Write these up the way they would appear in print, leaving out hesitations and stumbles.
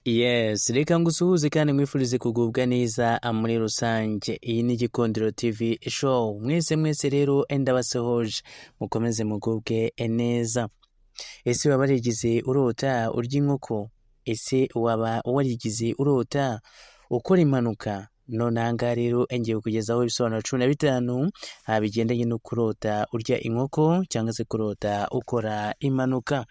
Yes, reka ngusuhuze kandi mwifurize kugubwa neza muri rusange. Iyi ni Gikundiro TV show. Mwese rero ndabasohoje. Mukomeze mugubwe neza. Ese waba warigize urota urya inkoko? Ese waba warigize urota ukora impanuka? None aha ngaha rero ngiye kukugezaho ibisobanuro 15 bigendanye no kurota urya inkoko cyangwa se kurota ukora impanuka.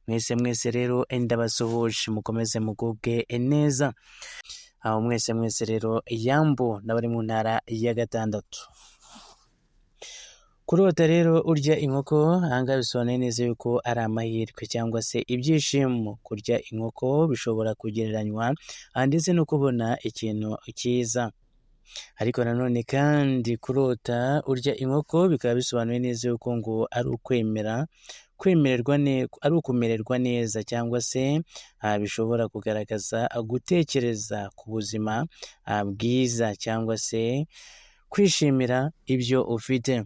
Mwese rero ndabasohoje, mukomeze mugubwe neza. Aho mwese rero Yambo n'abari mu ntara ya Gatandatu. Kurota rero urya inkoko ahangaha bisobanuye neza yuko ari amahirwe cyangwa se ibyishimo. Kurya inkoko bishobora kugereranywa ndetse no kubona ikintu cyiza. Ariko nanone kandi kurota urya inkoko bikaba bisobanuye neza yuko ngo ari ukumererwa neza cyangwa se bishobora kugaragaza gutekereza ku buzima bwiza cyangwa se kwishimira ibyo ufite.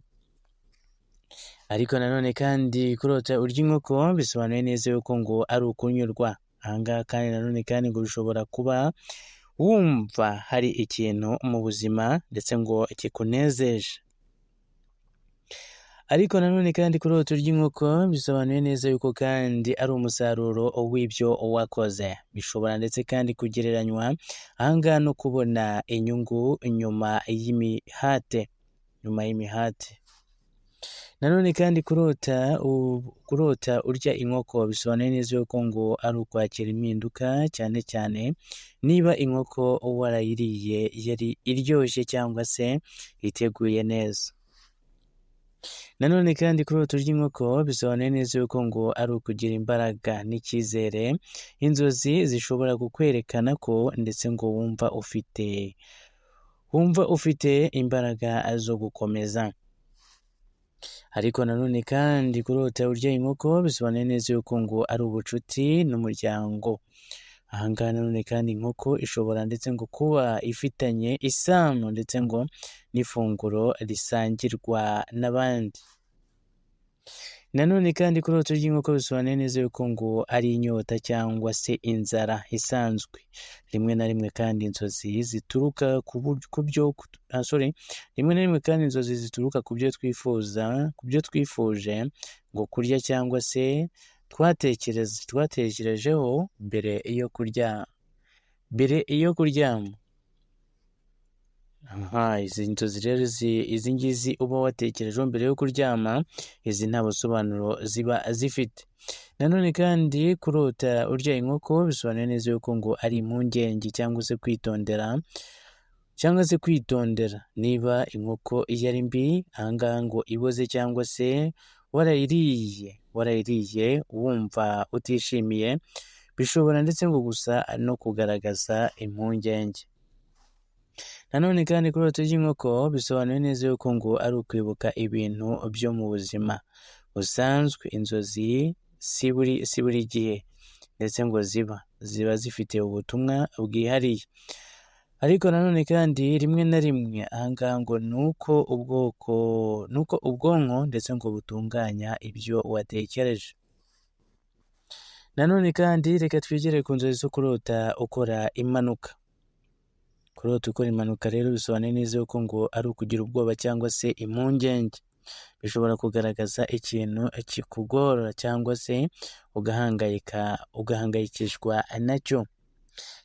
Ariko nanone kandi kurota urya inkoko bisobanuye neza yuko ngo ari ukunyurwa. Ahangaha kandi nanone kandi ngo bishobora kuba wumva hari ikintu mu buzima ndetse ngo kikunezeje. Ariko nanone kandi kurota urya inkoko bisobanuye neza yuko kandi ari umusaruro w'ibyo wakoze. Bishobora ndetse kandi kugereranywa ahangaha no kubona inyungu nyuma y'imihate. Nanone kandi kurota urya inkoko bisobanuye neza yuko ngo ari ukwakira impinduka, cyane cyane niba inkoko warayiriye yari iryoshye cyangwa se iteguye neza. Nanone kandi kurota urya inkoko bisobanuye neza yuko ngo ari ukugira imbaraga n'icyizere. Inzozi zishobora kukwerekana ko ndetse ngo wumva ufite imbaraga zo gukomeza. Ariko nanone kandi kurota urya inkoko bisobanuye neza yuko ngo ari ubucuti n'umuryango. Ahangaha nanone kandi inkoko ishobora ndetse ngo kuba ifitanye isano ndetse ngo n'ifunguro risangirwa n'abandi. Nanone kandi kurota urya inkoko bisobanuye neza yuko ngo ari inyota cyangwa se inzara isanzwe. Rimwe na rimwe kandi inzozi zituruka ku byo twifuje ngo kurya cyangwa se twatekerejeho mbere yo kuryama. Izi nzozi rero izi ngizi uba watekerejeho mbere yo kuryama, izi nta busobanuro ziba zifite. Nanone kandi kurota urya inkoko bisobanuye neza yuko ngo ari impungenge cyangwa se kwitondera. Niba inkoko iyo ari mbi ahangaha ngo iboze cyangwa se warayiriye wumva utishimiye, bishobora ndetse ngo gusa no kugaragaza impungenge. Nanone kandi kurota urya inkoko bisobanuye neza yuko ngo ari ukwibuka ibintu byo mu buzima busanzwe. Inzozi si buri gihe ndetse ngo ziba zifite ubutumwa bwihariye. Ariko nanone kandi rimwe na rimwe ahangaha ngo nuko ubwonko ndetse ngo butunganya ibyo watekereje. Nanone kandi reka twigere ku nzozi zo kurota ukora impanuka. Kurota ukora impanuka rero bisobanuye neza yuko ngo ari ukugira ubwoba cyangwa se impungenge. Bishobora kugaragaza ikintu kikugora cyangwa se ugahangayikishwa nacyo.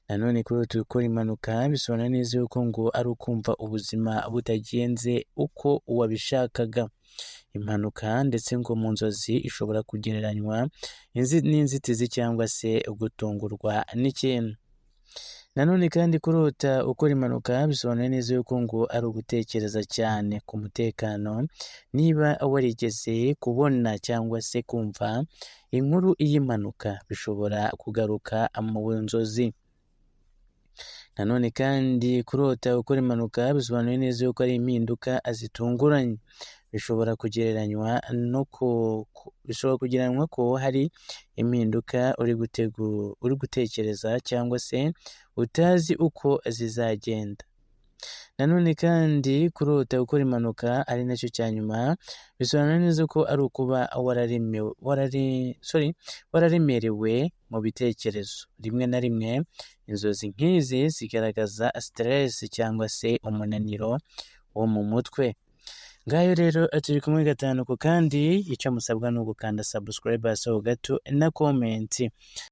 Nanone kurota ukora impanuka bisobanuye neza yuko ngo ari ukumva ubuzima butagenze uko wabishakaga. Impanuka ndetse ngo mu nzozi ishobora kugereranywa n'inzitizi cyangwa se gutungurwa n'ikintu. Nanone kandi kurota ukora impanuka bisobanuye neza yuko ngo ari ugutekereza cyane ku mutekano. Niba warigeze kubona cyangwa se kumva inkuru y'impanuka, bishobora kugaruka mu nzozi. Nanone kandi kurota ukora impanuka bisobanuye neza yuko ari impinduka zitunguranye. Bishobora kugereranywa ko hari impinduka uri gutekereza cyangwa se utazi uko zizagenda. Nanone kandi kurota gukora impanuka ari nacyo cya nyuma bisobanura neza ko ari ukuba wararemerewe mu bitekerezo. Rimwe na rimwe inzozi nk'izi zigaragaza stress cyangwa se umunaniro wo mu mutwe. Ngayo rero turi kumwe gatanu ku kandi icyo musabwa ni ugukanda subscribe hasi gato na comment.